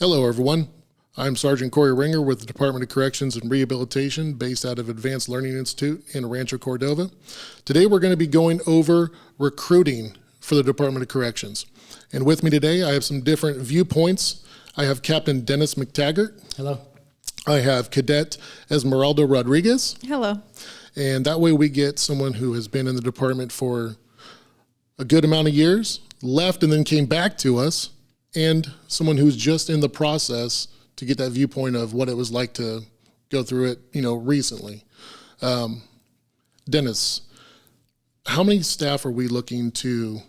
Hello, everyone. I'm Sergeant Corey Ringer with the Department of Corrections and Rehabilitation based out of Advanced Learning Institute in Rancho Cordova. Today, we're going to be going over recruiting for the Department of Corrections. And with me today, I have some different viewpoints. I have Captain Dennis McTaggart. Hello. I have Cadet Esmeralda Rodriguez. Hello. And that way we get someone who has been in the department for a good amount of years, left and then came back to us, and someone who's just in the process to get that viewpoint of what it was like to go through it, recently. Dennis, how many staff are we looking to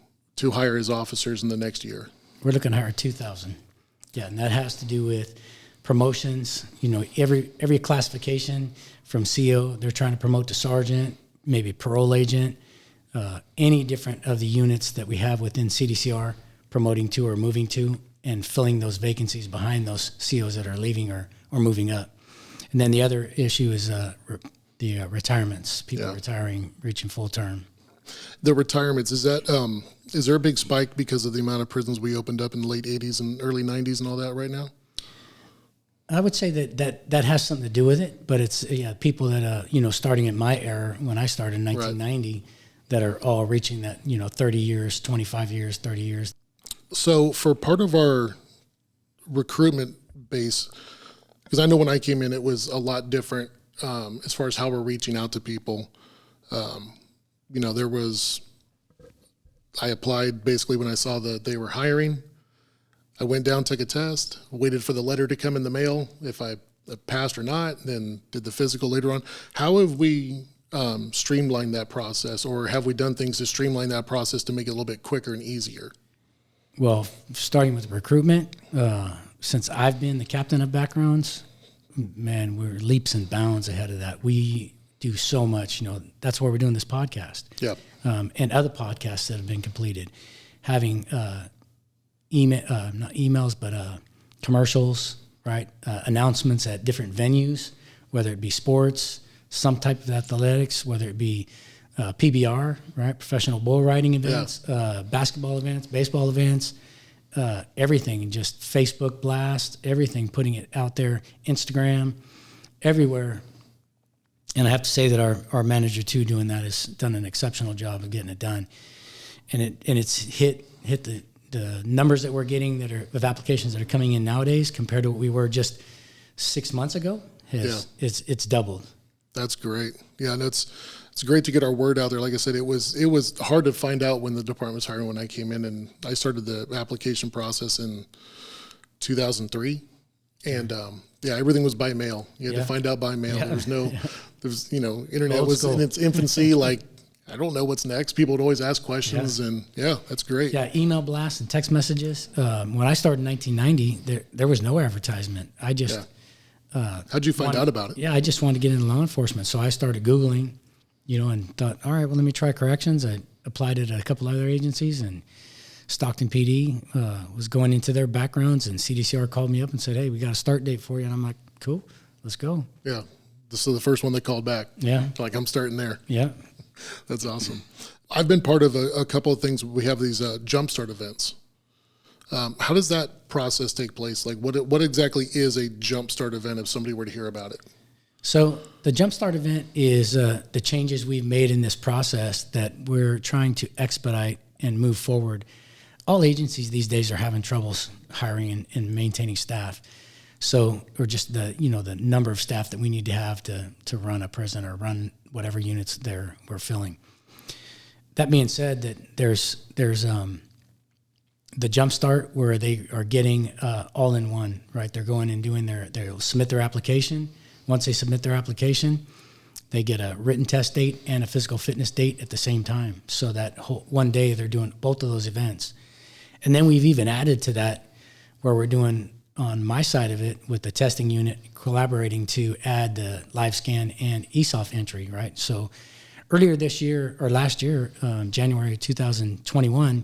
hire as officers in the next year? We're looking to hire 2,000. Yeah, and that has to do with promotions. Every classification from CO, they're trying to promote to sergeant, maybe parole agent, any different of the units that we have within CDCR, promoting to or moving to, and filling those vacancies behind those COs that are leaving or moving up. And then the other issue is the retirements, people retiring, reaching full term. The retirements, is there a big spike because of the amount of prisons we opened up in the late 80s and early 90s and all that right now? I would say that has something to do with it, but it's people that starting in my era when I started in 1990 right, that are all reaching that 30 years, 25 years, 30 years. So for part of our recruitment base, because I know when I came in it was a lot different as far as how we're reaching out to people. I applied basically when I saw that they were hiring. I went down, took a test, waited for the letter to come in the mail if I passed or not, then did the physical later on. How have we streamlined that process, or have we done things to streamline that process to make it a little bit quicker and easier? Well, starting with recruitment, since I've been the captain of backgrounds, man, we're leaps and bounds ahead of that. We do so much, that's why we're doing this podcast. Yep. And other podcasts that have been completed, having not emails, but commercials, right? Announcements at different venues, whether it be sports, some type of athletics, whether it be PBR, right? Professional bull riding events, basketball events, baseball events, everything, and just Facebook blast, everything, putting it out there, Instagram, everywhere. And I have to say that our manager too, doing that, has done an exceptional job of getting it done. And it's hit the numbers that we're getting that are of applications that are coming in nowadays compared to what we were just 6 months ago. It's doubled. That's great. Yeah, and it's great to get our word out there. Like I said, it was hard to find out when the department was hiring when I came in, and I started the application process in 2003, and everything was by mail. You had to find out by mail. There was internet was in its infancy. Like, I don't know what's next. People would always ask questions, and that's great. Yeah, email blasts and text messages. When I started in 1990, there was no advertisement. I just how'd you find out about it? Yeah, I just wanted to get into law enforcement, so I started Googling, and thought, all right, well, let me try corrections. I applied at a couple other agencies, and Stockton PD was going into their backgrounds, and CDCR called me up and said, hey, we got a start date for you. And I'm like, cool, let's go. Yeah, this is the first one they called back. Yeah. Like, I'm starting there. Yeah. That's awesome. I've been part of a couple of things. We have these jumpstart events. How does that process take place? Like, what exactly is a jumpstart event if somebody were to hear about it? So the Jumpstart event is the changes we've made in this process that we're trying to expedite and move forward. All agencies these days are having troubles hiring and maintaining staff. So, or just the number of staff that we need to have to run a prison or run whatever units we're filling. That being said, that there's the Jumpstart where they are getting all in one, right? They're going and doing they'll submit their application. Once they submit their application, they get a written test date and a physical fitness date at the same time. So that one day they're doing both of those events. And then we've even added to that where we're doing on my side of it with the testing unit collaborating to add the live scan and ESOF entry, right? So earlier this year or last year, January 2021,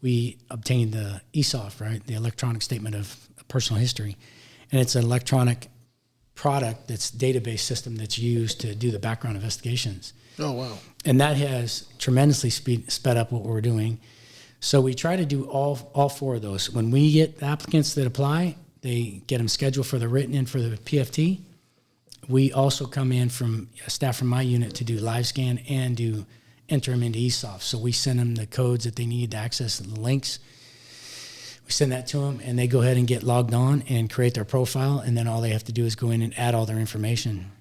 we obtained the ESOF, right? The electronic statement of personal history. And it's an electronic product that's database system that's used to do the background investigations. Oh, wow. And that has tremendously sped up what we're doing. So we try to do all four of those. When we get applicants that apply, They get them scheduled for the written and for the PFT. We also come in from staff from my unit to do live scan and do enter them into ESOF. So we send them the codes that they need to access the links. We send that to them, and they go ahead and get logged on and create their profile, and then all they have to do is go in and add all their information.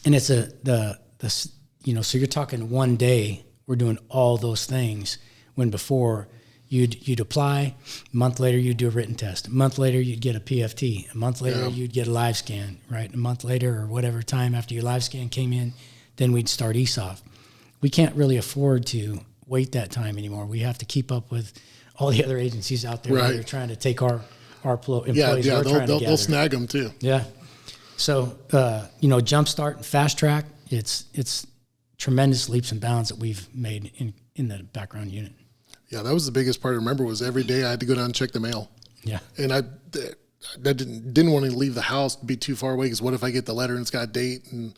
And it's so you're talking one day we're doing all those things, when before you'd apply, a month later you'd do a written test, a month later you'd get a PFT, a month later you'd get a live scan, right? A month later or whatever time after your live scan came in, then we'd start ESOF. We can't really afford to wait that time anymore. We have to keep up with all the other agencies out there that are trying to take our employees. Yeah, they'll snag them too. Yeah. So, Jumpstart and Fast Track, it's tremendous leaps and bounds that we've made in the background unit. Yeah, that was the biggest part I remember, was every day I had to go down and check the mail. Yeah. And I didn't want to leave the house, be too far away, because what if I get the letter and it's got a date? And,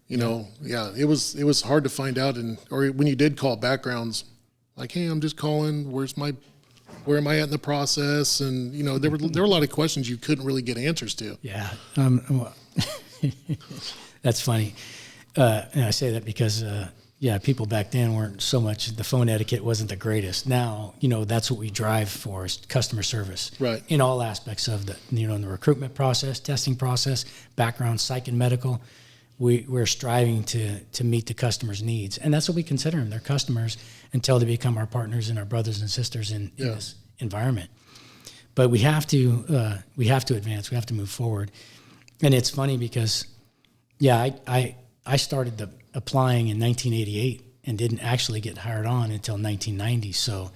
it was hard to find out. Or when you did call backgrounds, like, hey, I'm just calling, where am I at in the process? And, there were a lot of questions you couldn't really get answers to. Yeah. That's funny. And I say that because, people back then weren't so much, the phone etiquette wasn't the greatest. Now, that's what we drive for, is customer service. Right. In all aspects of in the recruitment process, testing process, background, psych and medical. We're striving to meet the customer's needs. And that's what we consider them. They're customers until they become our partners and our brothers and sisters in this environment. But we have to advance. We have to move forward. And it's funny because, I started applying in 1988 and didn't actually get hired on until 1990. So,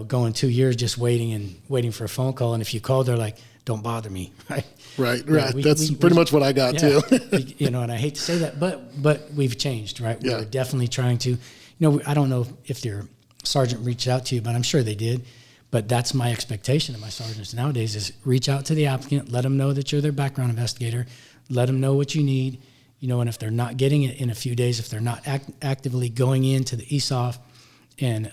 going 2 years just waiting for a phone call. And if you call, they're like, don't bother me, right? Right. That's pretty much what I got too. And I hate to say that, but we've changed, right? We're definitely trying to, I don't know if your sergeant reached out to you, but I'm sure they did. But that's my expectation of my sergeants nowadays, is reach out to the applicant, let them know that you're their background investigator, let them know what you need, and if they're not getting it in a few days, if they're not actively going into the ESOF and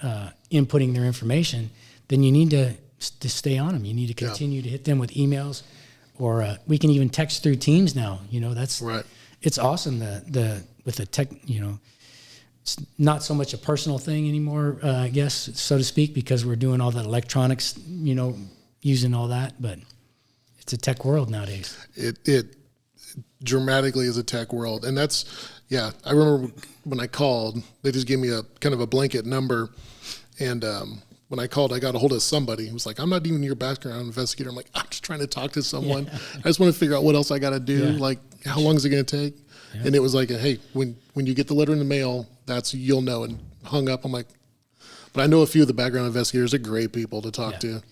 inputting their information, then you need to stay on them. You need to continue to hit them with emails, or we can even text through Teams now. That's right. It's awesome with the tech. It's not so much a personal thing anymore, I guess, so to speak, because we're doing all that electronics. Using all that, but it's a tech world nowadays. It dramatically is a tech world, and that's I remember when I called, they just gave me a kind of a blanket number, and when I called, I got a hold of somebody who was like, I'm not even your background investigator. I'm like, I'm just trying to talk to someone. I just want to figure out what else I got to do. Like, how long is it going to take? And it was like, hey, when you get the letter in the mail, you'll know. And hung up. I'm like, but I know a few of the background investigators are great people to talk to.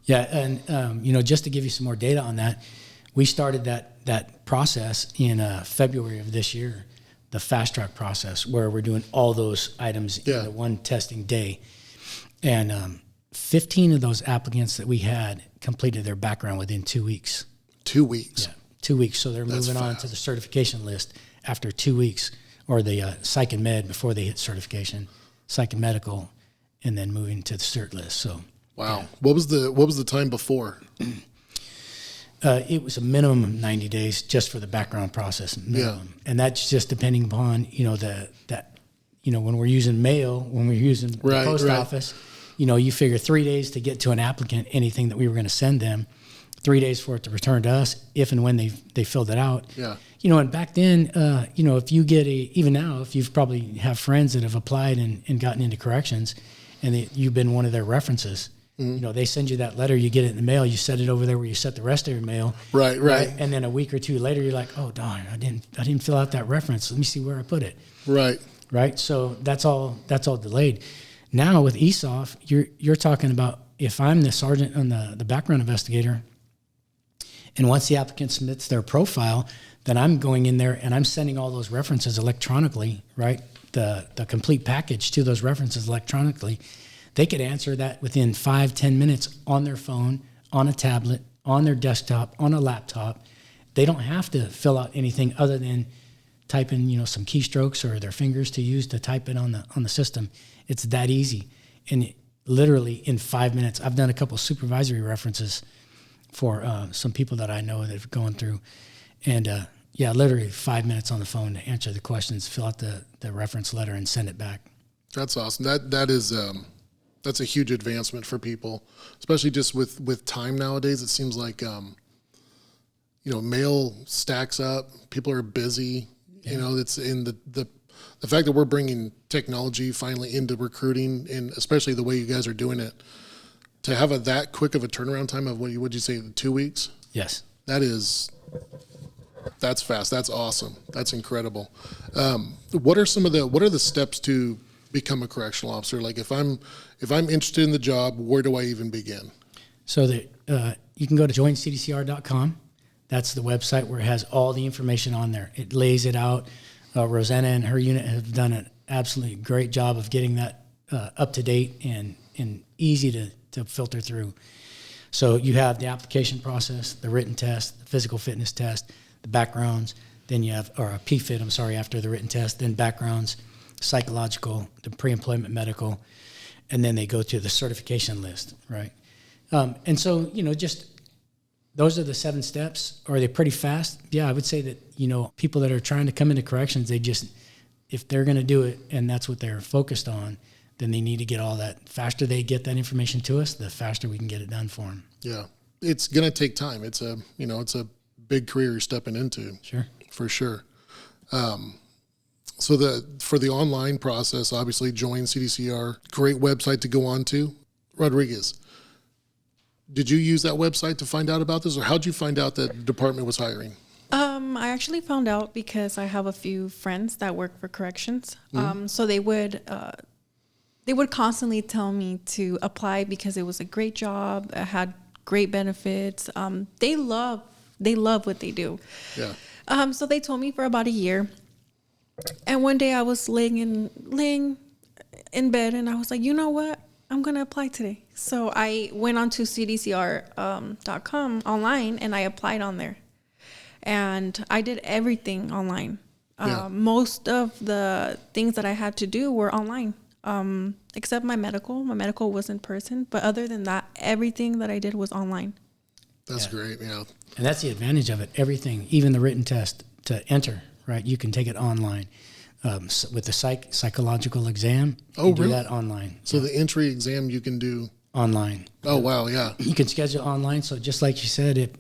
Yeah. And, just to give you some more data on that, we started that process in February of this year, the fast track process, where we're doing all those items in the one testing day. And 15 of those applicants that we had completed their background within 2 weeks. 2 weeks? Yeah, 2 weeks. So they're moving on to the certification list after 2 weeks, or the psych and med before they hit certification, psych and medical, and then moving to the cert list. So wow. What was the time before? It was a minimum of 90 days just for the background process minimum. And that's just depending upon, when we're using mail, when we're using the post office, you figure 3 days to get to an applicant, anything that we were going to send them, 3 days for it to return to us if and when they filled it out. Yeah. And back then, if you get even now, if you've probably have friends that have applied and gotten into corrections and you've been one of their references, they send you that letter, you get it in the mail, you set it over there where you set the rest of your mail. Right. And then a week or two later, you're like, oh, darn, I didn't fill out that reference. Let me see where I put it. Right. So that's all delayed. Now with ESOF, you're talking about, if I'm the sergeant and the background investigator, and once the applicant submits their profile, then I'm going in there and I'm sending all those references electronically, right? The complete package to those references electronically. They could answer that within 5-10 minutes on their phone, on a tablet, on their desktop, on a laptop. They don't have to fill out anything other than type in, some keystrokes or their fingers to use to type it on the system. It's that easy. And literally in 5 minutes, I've done a couple supervisory references for some people that I know that have gone through. And literally 5 minutes on the phone to answer the questions, fill out the reference letter, and send it back. That's awesome. That is that's a huge advancement for people, especially just with time nowadays. It seems like mail stacks up. People are busy. Yeah. It's in the fact that we're bringing technology finally into recruiting, and especially the way you guys are doing it, to have that quick of a turnaround time of what would you say, 2 weeks? Yes. That's fast. That's awesome. That's incredible. What are the steps to become a correctional officer? Like if I'm interested in the job, where do I even begin? So you can go to joincdcr.com. That's the website where it has all the information on there. It lays it out. Rosanna and her unit have done an absolutely great job of getting that up to date and easy to filter through. So you have the application process, the written test, the physical fitness test, the backgrounds, then you have, or a PFIT, after the written test, then backgrounds, psychological, the pre-employment medical, and then they go to the certification list, right? And so, just those are the 7 steps. Are they pretty fast? Yeah, I would say that, people that are trying to come into corrections, if they're going to do it and that's what they're focused on, then they need to get all that. Faster they get that information to us, the faster we can get it done for them. Yeah. It's going to take time. It's a big career you're stepping into. Sure. For sure. So for the online process, obviously join CDCR, great website to go on to. Rodriguez, did you use that website to find out about this, or how'd you find out that the department was hiring? I actually found out because I have a few friends that work for corrections. So they would constantly tell me to apply because it was a great job. It had great benefits. They love what they do. Yeah. So they told me for about a year. And one day I was laying in bed and I was like, you know what? I'm going to apply today. So I went on to CDCR.com online and I applied on there. And I did everything online. Yeah. Most of the things that I had to do were online, except my medical. My medical was in person. But other than that, everything that I did was online. That's great, yeah. And that's the advantage of it. Everything, even the written test to enter, right? You can take it online. With the psychological exam, you do that online. So the entry exam you can do online. Oh, wow, yeah. You can schedule online. So just like you said,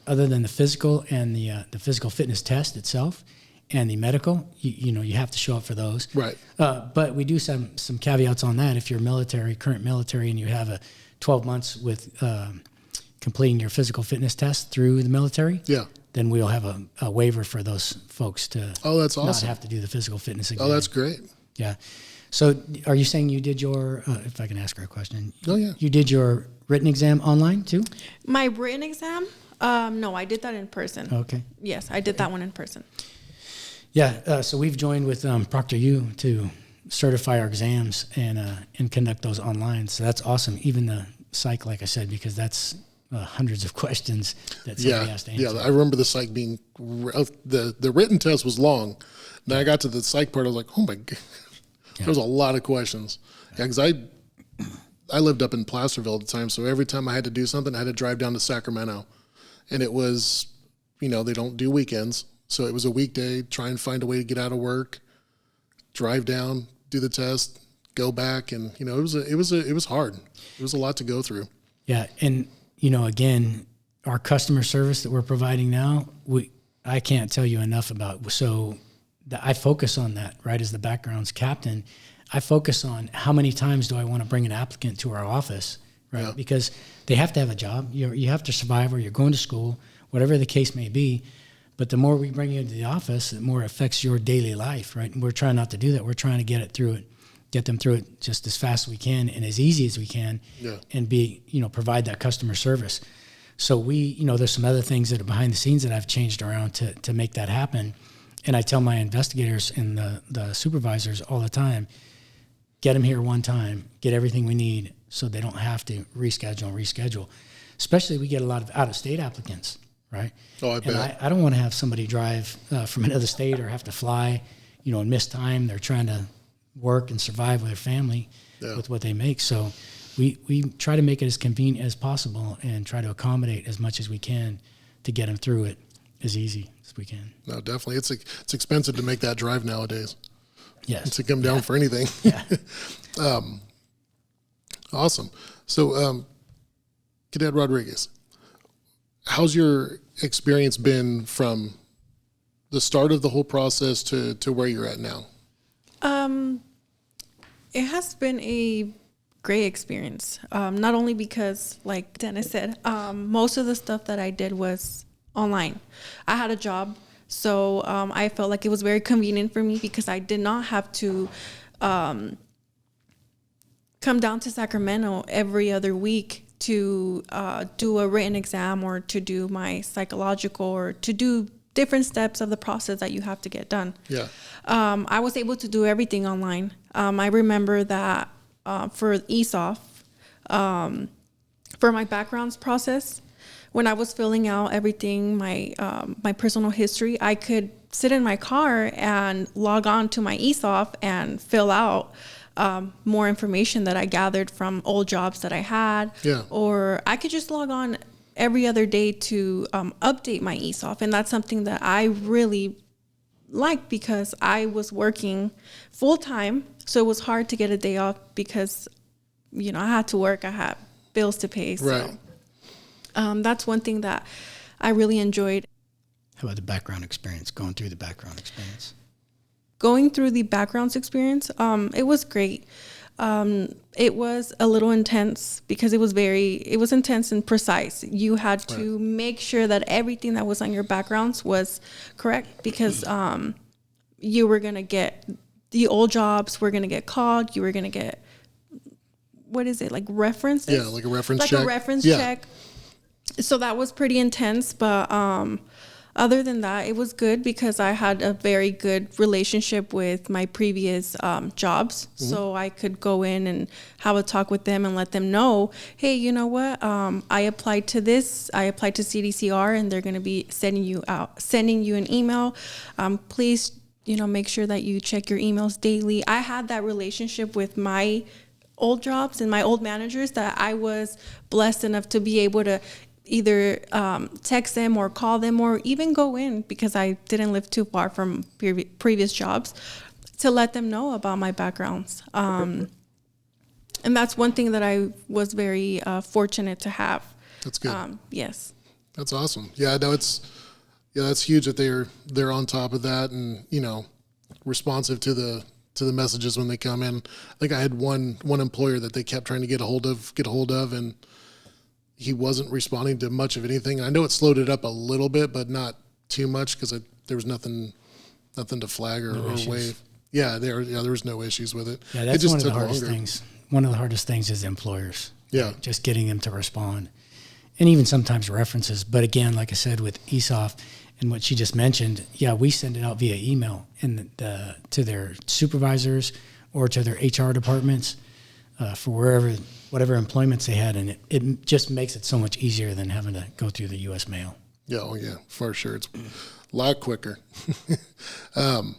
other than the physical and the physical fitness test itself and the medical, you have to show up for those. Right. But we do some caveats on that. If you're current military, and you have 12 months with completing your physical fitness test through the military, yeah, then we'll have a waiver for those folks to that's awesome. Not have to do the physical fitness exam. Oh, that's great. Yeah. So are you saying you did your, if I can ask her a question. Oh, yeah. You did your written exam online too? My written exam? No, I did that in person. Okay. Yes, I did that one in person. Yeah. So we've joined with ProctorU to certify our exams and conduct those online. So that's awesome. Even the psych, like I said, because that's hundreds of questions that somebody has to answer. Yeah, I remember the psych being, the written test was long. Then I got to the psych part, I was like, oh my God, there was a lot of questions. Yeah, because I lived up in Placerville at the time, so every time I had to do something, I had to drive down to Sacramento. And it was, they don't do weekends, so it was a weekday, try and find a way to get out of work, drive down, do the test, go back, and, it was hard. It was a lot to go through. Yeah, and again, our customer service that we're providing now, I can't tell you enough about. So I focus on that, right? As the backgrounds captain, I focus on how many times do I want to bring an applicant to our office, right? Yeah. Because they have to have a job. You have to survive, or you're going to school, whatever the case may be. But the more we bring you into the office, the more it affects your daily life, right? And we're trying not to do that. We're trying to get them through it just as fast as we can and as easy as we can, and provide that customer service. So there's some other things that are behind the scenes that I've changed around to make that happen. And I tell my investigators and the supervisors all the time, get them here one time, get everything we need so they don't have to reschedule. Especially we get a lot of out-of-state applicants, right? Oh, I bet. And I don't want to have somebody drive from another state or have to fly, and miss time. They're trying to work and survive with their family with what they make. So we try to make it as convenient as possible and try to accommodate as much as we can to get them through it as easy as we can. No, definitely. It's expensive to make that drive nowadays. Yes. To come down for anything. Yeah. Awesome. So, Cadet Rodriguez, how's your experience been from the start of the whole process to where you're at now? It has been a great experience. Not only because, like Dennis said, most of the stuff that I did was online. I had a job, so I felt like it was very convenient for me because I did not have to come down to Sacramento every other week to do a written exam or to do my psychological or to do different steps of the process that you have to get done. Yeah. I was able to do everything online. I remember that for ESOF, for my backgrounds process, when I was filling out everything, my personal history, I could sit in my car and log on to my ESOF and fill out more information that I gathered from old jobs that I had. Yeah. Or I could just log on every other day to update my ESOF. And that's something that I really liked because I was working full time. So it was hard to get a day off because, I had to work. I had bills to pay. So Right. That's one thing that I really enjoyed. How about the background experience, going through the background experience? Going through the backgrounds experience, it was great. It was a little intense because it was intense and precise. You had to make sure that everything that was on your backgrounds was correct because you were going to get the old jobs were going to get called. You were going to get, what is it, like references? Yeah, like a reference check. Like a reference check. So that was pretty intense, but other than that, it was good because I had a very good relationship with my previous jobs. Mm-hmm. So I could go in and have a talk with them and let them know, hey, you know what? I applied to this. I applied to CDCR, and they're going to be sending you an email. Please, make sure that you check your emails daily. I had that relationship with my old jobs and my old managers that I was blessed enough to be able to either text them or call them or even go in because I didn't live too far from previous jobs to let them know about my backgrounds. And that's one thing that I was very fortunate to have. That's good. Yes. That's awesome. Yeah, no, that's huge that they're on top of that and, responsive to the messages when they come in. I think I had one employer that they kept trying to get a hold of and he wasn't responding to much of anything. I know it slowed it up a little bit, but not too much because there was nothing to flag or wave. Yeah, there was no issues with it. Yeah, that's it just one of the took hardest longer. things. One of the hardest things is employers. Yeah. Right? Just getting them to respond. And even sometimes references. But again, like I said, with ESOF and what she just mentioned, we send it out via email and to their supervisors or to their HR departments for whatever employments they had, and it just makes it so much easier than having to go through the U.S. mail. Yeah, for sure. It's a lot quicker. Captain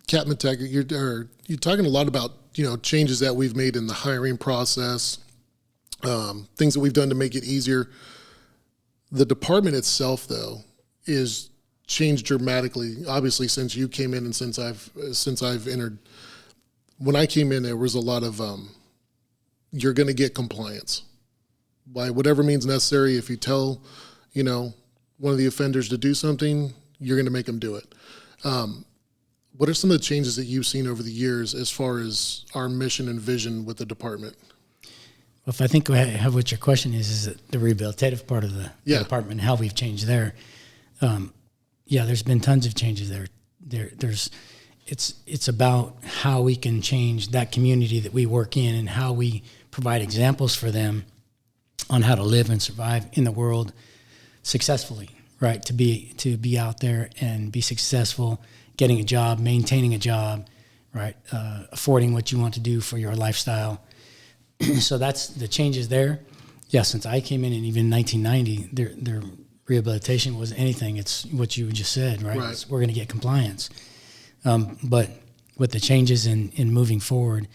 McTaggart, you're talking a lot about changes that we've made in the hiring process, things that we've done to make it easier. The department itself, though, is changed dramatically. Obviously, since you came in and since I've entered. When I came in, there was a lot of you're going to get compliance by whatever means necessary. If you tell, one of the offenders to do something, you're going to make them do it. What are some of the changes that you've seen over the years as far as our mission and vision with the department? Well, if I think I have what your question is the rehabilitative part of the department, how we've changed there. There's been tons of changes there. It's about how we can change that community that we work in and how we provide examples for them on how to live and survive in the world successfully, right? To be out there and be successful, getting a job, maintaining a job, right? Affording what you want to do for your lifestyle. So that's the changes there. Yeah, since I came in even 1990, their rehabilitation was anything. It's what you just said, right? We're going to get compliance. But with the changes in moving forward,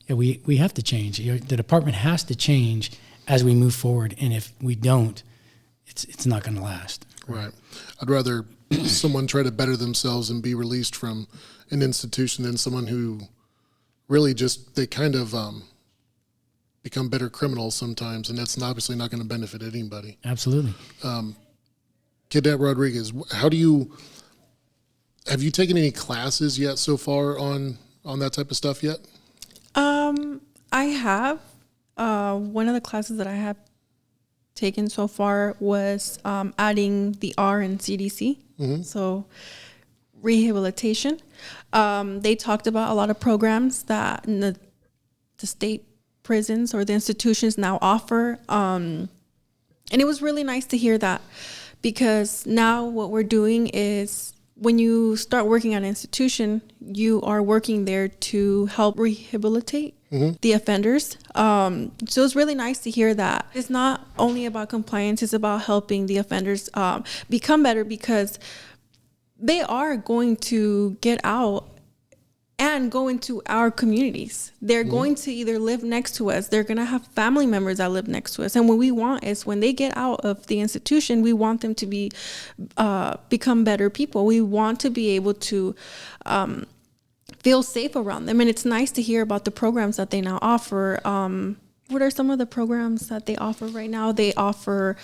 we have to change. The department has to change as we move forward, and if we don't, it's not going to last. Right. I'd rather someone try to better themselves and be released from an institution than someone who really just, they kind of become better criminals sometimes, and that's obviously not going to benefit anybody. Absolutely. Cadet Rodriguez, have you taken any classes yet so far on that type of stuff yet? I have. One of the classes that I have taken so far was adding the R in CDC. So rehabilitation. They talked about a lot of programs that the state prisons or the institutions now offer. And it was really nice to hear that, because now what we're doing is, when you start working at an institution, you are working there to help rehabilitate the offenders. So it's really nice to hear that. It's not only about compliance, it's about helping the offenders become better, because they are going to get out and go into our communities. They're going to either live next to us, they're going to have family members that live next to us. And what we want is, when they get out of the institution, we want them to become better people. We want to be able to feel safe around them. And it's nice to hear about the programs that they now offer. What are some of the programs that they offer right now? They offer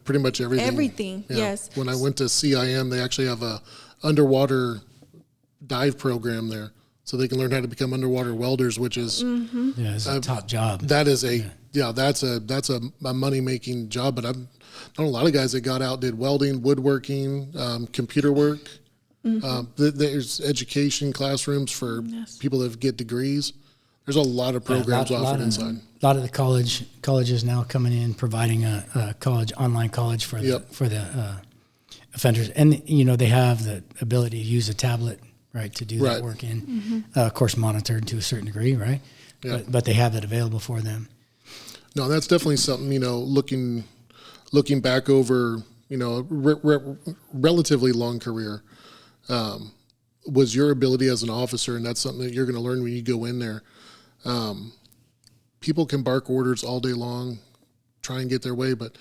pretty much everything. Everything, Yeah. yes. When I went to CIM, they actually have a underwater dive program there, so they can learn how to become underwater welders, which is It's a top job. that is that's a money making job. But I've known a lot of guys that got out, did welding, woodworking, computer work. There's education classrooms for people that get degrees. There's a lot of programs offered inside. A lot of the colleges now coming in, providing a online college for the offenders, and they have the ability to use a tablet, right, to do that work in. Of course, monitored to a certain degree, right? Yeah. But they have it available for them. No, that's definitely something. Looking back over relatively long career, was your ability as an officer, and that's something that you're going to learn when you go in there. People can bark orders all day long, try and get their way, but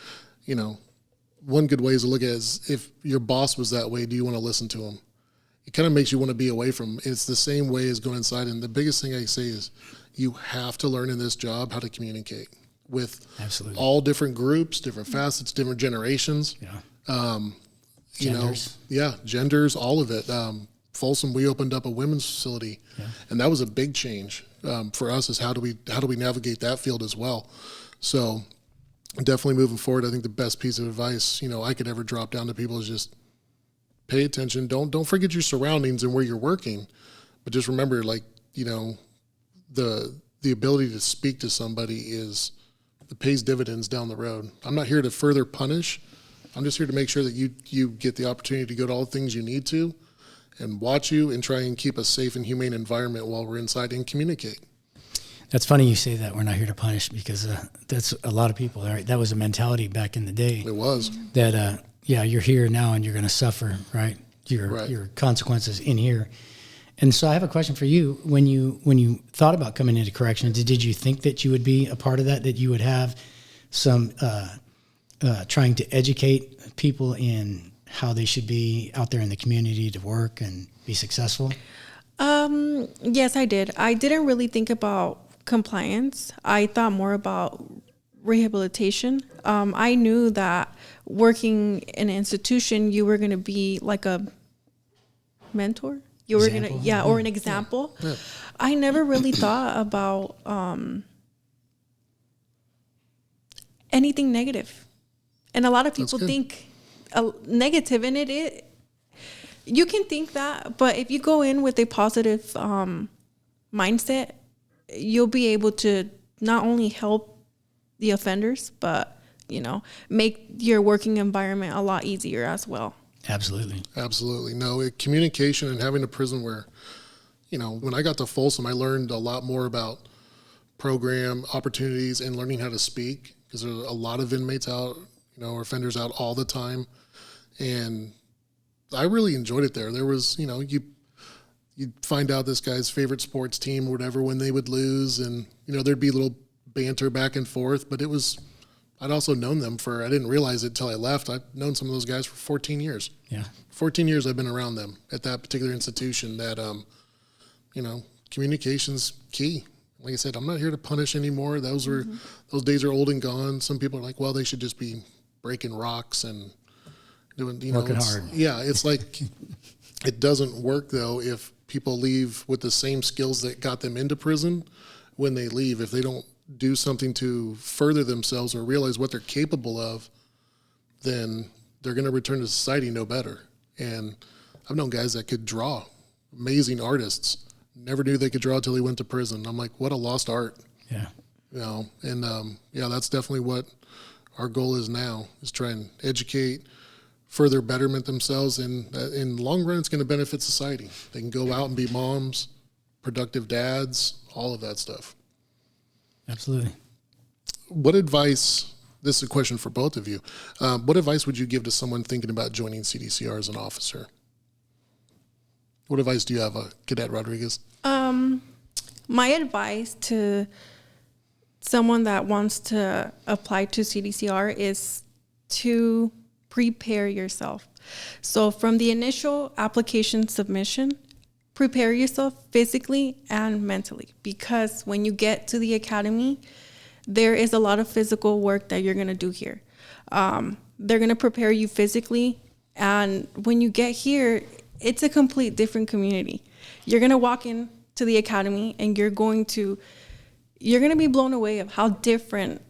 one good way is to look at it is, if your boss was that way, do you want to listen to him? It kind of makes you want to be away from him. It's the same way as going inside. And the biggest thing I say is, you have to learn in this job how to communicate with all different groups, different facets, different generations. Genders. Genders, all of it. Folsom, we opened up a women's facility, and that was a big change for us. Is how do we navigate that field as well? So definitely moving forward, I think the best piece of advice I could ever drop down to people is just pay attention. Don't forget your surroundings and where you're working, but just remember, the ability to speak to somebody pays dividends down the road. I'm not here to further punish. I'm just here to make sure that you get the opportunity to go to all the things you need to, and watch you and try and keep a safe and humane environment while we're inside and communicate. That's funny you say that. We're not here to punish, because that's a lot of people. Right? That was a mentality back in the day. It was. That, you're here now and you're going to suffer, right? Your consequences in here. And so I have a question for you. When you thought about coming into corrections, did you think that you would be a part of that you would have some trying to educate people in how they should be out there in the community to work and be successful? Yes, I did. I didn't really think about compliance. I thought more about rehabilitation. I knew that working in an institution, you were going to be like a mentor. You were going to, or an example. Yeah. I never really thought about anything negative. And a lot of people think negative, and you can think that, but if you go in with a positive mindset, you'll be able to not only help the offenders, but make your working environment a lot easier as well. Absolutely. No, communication, and having a prison where, when I got to Folsom, I learned a lot more about program opportunities and learning how to speak, because there's a lot of inmates out, or offenders out all the time. And I really enjoyed it there. There was, you you'd find out this guy's favorite sports team or whatever when they would lose, and there'd be a little banter back and forth. But I'd also known them I didn't realize it until I left. I've known some of those guys for 14 years. Yeah. 14 years I've been around them at that particular institution. That communication's key. Like I said, I'm not here to punish anymore. Those days are old and gone. Some people are like, well, they should just be breaking rocks and doing, working hard. Yeah, it's like it doesn't work though if people leave with the same skills that got them into prison when they leave. If they don't do something to further themselves or realize what they're capable of, then they're going to return to society no better. And I've known guys that could draw, amazing artists, never knew they could draw till they went to prison. I'm like, what a lost art. Yeah. That's definitely what our goal is now, is try and educate, further betterment themselves, and in the long run, it's going to benefit society. They can go out and be moms, productive dads, all of that stuff. Absolutely. What advice, this is a question for both of you, what advice would you give to someone thinking about joining CDCR as an officer? What advice do you have, Cadet Rodriguez? My advice to someone that wants to apply to CDCR is to prepare yourself. So from the initial application submission, prepare yourself physically and mentally, because when you get to the academy, there is a lot of physical work that you're going to do here. They're going to prepare you physically, and when you get here, it's a complete different community. You're going to walk in to the academy and you're going to be blown away of how different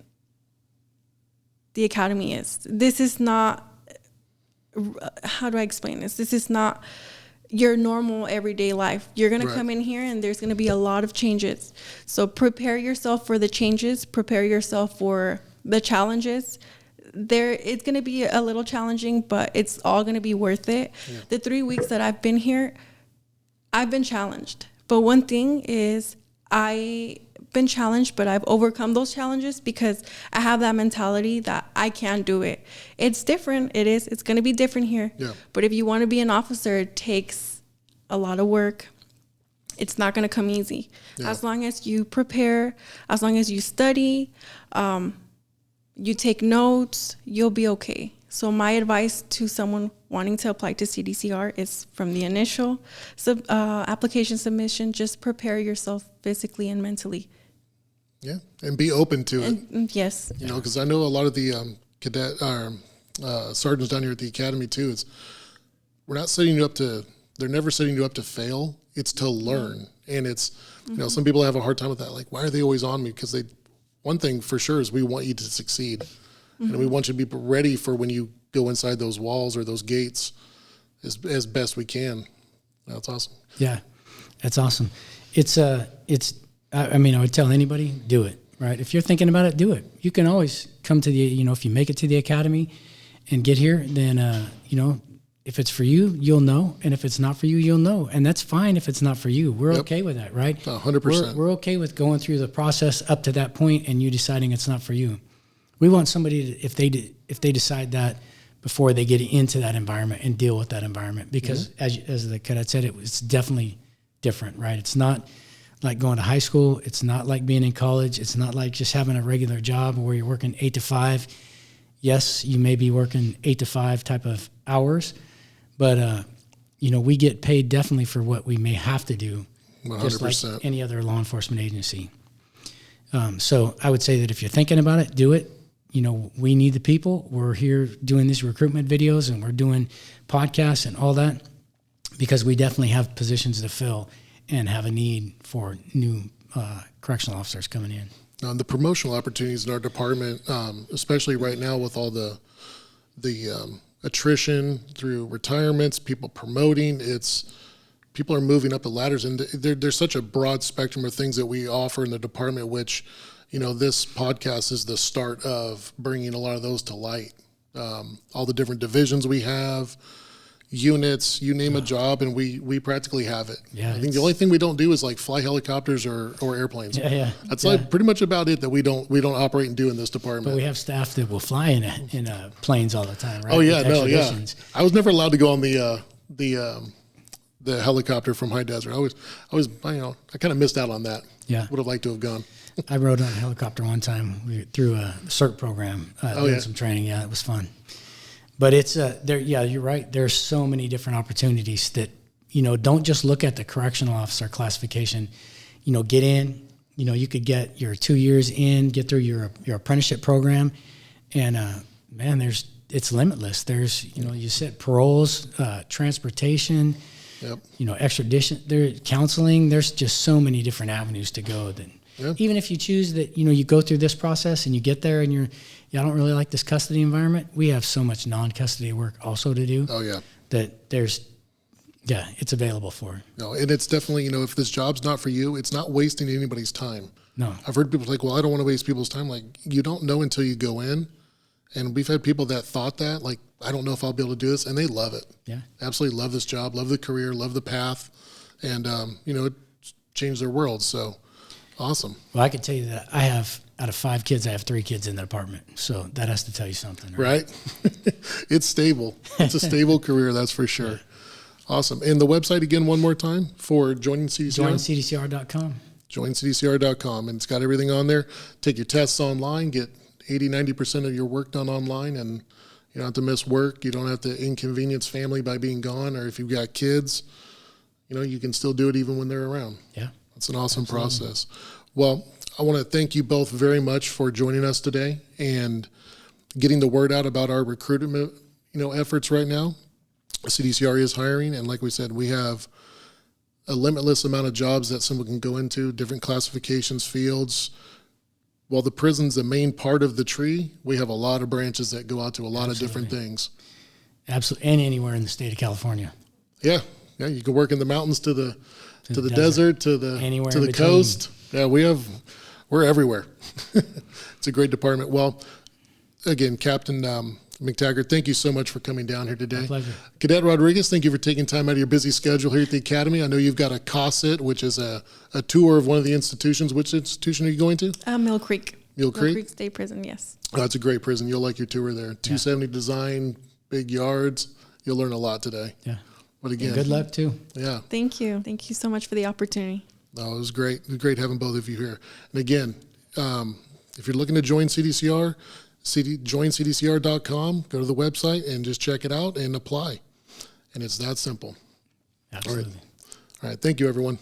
the academy is. This is not, how do I explain this? This is not your normal everyday life. You're going to come in here and there's going to be a lot of changes. So prepare yourself for the changes, prepare yourself for the challenges. It's going to be a little challenging, but it's all going to be worth it. Yeah. The 3 weeks that I've been here, I've been challenged. But one thing is I've been challenged, but I've overcome those challenges because I have that mentality that I can do it. It's different. It's going to be different here. Yeah. But if you want to be an officer, it takes a lot of work. It's not going to come easy. Yeah. As long as you prepare, as long as you study, you take notes, you'll be okay. So my advice to someone wanting to apply to CDCR is from the initial application submission, just prepare yourself physically and mentally. Yeah, and be open to it. Yes. Because I know a lot of the cadet sergeants down here at the academy too, they're never setting you up to fail. It's to learn. And it's, some people have a hard time with that. Like, why are they always on me? Because one thing for sure is we want you to succeed. And we want you to be ready for when you go inside those walls or those gates as best we can. That's awesome. Yeah, that's awesome. I would tell anybody, do it, right? If you're thinking about it, do it. You can always come to if you make it to the academy and get here, then, if it's for you, you'll know. And if it's not for you, you'll know. And that's fine if it's not for you. We're okay with that, right? 100%. We're okay with going through the process up to that point and you deciding it's not for you. We want somebody to, if they decide that before they get into that environment and deal with that environment, because as the cadet said, it's definitely different, right? It's not like going to high school. It's not like being in college. It's not like just having a regular job where you're working 8 to 5. Yes, you may be working 8 to 5 type of hours, but we get paid definitely for what we may have to do, 100%. just like any other law enforcement agency. So I would say that if you're thinking about it, do it. We need the people. We're here doing these recruitment videos and we're doing podcasts and all that because we definitely have positions to fill and have a need for new correctional officers coming in. The promotional opportunities in our department, especially right now with all the attrition through retirements, people promoting, people are moving up the ladders, and there's such a broad spectrum of things that we offer in the department, which this podcast is the start of bringing a lot of those to light. All the different divisions we have, units, you name a job, and we practically have it. Yeah, I think the only thing we don't do is like fly helicopters or airplanes. Yeah. That's like pretty much about it that we don't operate and do in this department. But we have staff that will fly in planes all the time, right? Oh yeah, I was never allowed to go on the the helicopter from High Desert. I kind of missed out on that. Yeah. Would have liked to have gone. I rode on a helicopter one time through a CERT program. Doing some training. Yeah, it was fun. But it's there. Yeah, you're right. There's so many different opportunities that, don't just look at the correctional officer classification. Get in. You could get your 2 years in, get through your apprenticeship program, and man, it's limitless. There's you said paroles, transportation, extradition, there counseling. There's just so many different avenues to go. That even if you choose that, you go through this process and you get there and I don't really like this custody environment. We have so much non-custody work also to do. Oh yeah, that it's available for. No, and it's definitely, if this job's not for you, it's not wasting anybody's time. No. I've heard people like, well, I don't want to waste people's time. Like, you don't know until you go in. And we've had people that thought that, like, I don't know if I'll be able to do this. And they love it. Yeah. Absolutely love this job, love the career, love the path. And, it changed their world. So awesome. Well, I can tell you that I have, out of 5 kids, I have 3 kids in the department. So that has to tell you something. Right? It's stable. It's a stable career, that's for sure. Yeah. Awesome. And the website again, one more time for joining CDCR? JoinCDCR.com. JoinCDCR.com. And it's got everything on there. Take your tests online, get 80-90% of your work done online, and you don't have to miss work. You don't have to inconvenience family by being gone, or if you've got kids, you can still do it even when they're around. Yeah. It's an awesome process. Well, I want to thank you both very much for joining us today and getting the word out about our recruitment, efforts right now. CDCR is hiring, and like we said, we have a limitless amount of jobs that someone can go into, different classifications, fields. While the prison's the main part of the tree, we have a lot of branches that go out to a lot of different things. Absolutely, and anywhere in the state of California. Yeah, you can work in the mountains to the desert, to the coast. Yeah, we're everywhere. It's a great department. Well, again, Captain McTaggart, thank you so much for coming down here today. My pleasure. Cadet Rodriguez, thank you for taking time out of your busy schedule here at the Academy. I know you've got a COSIT, which is a tour of one of the institutions. Which institution are you going to? Mill Creek. Mill Creek? Mill Creek State Prison, yes. Oh, it's a great prison. You'll like your tour there. 270 design, big yards. You'll learn a lot today. Yeah. But again, good luck too. Yeah. Thank you. Thank you so much for the opportunity. No, it was great. It was great having both of you here. And again, if you're looking to join CDCR, joincdcr.com, go to the website and just check it out and apply. And it's that simple. Absolutely. All right. Thank you, everyone.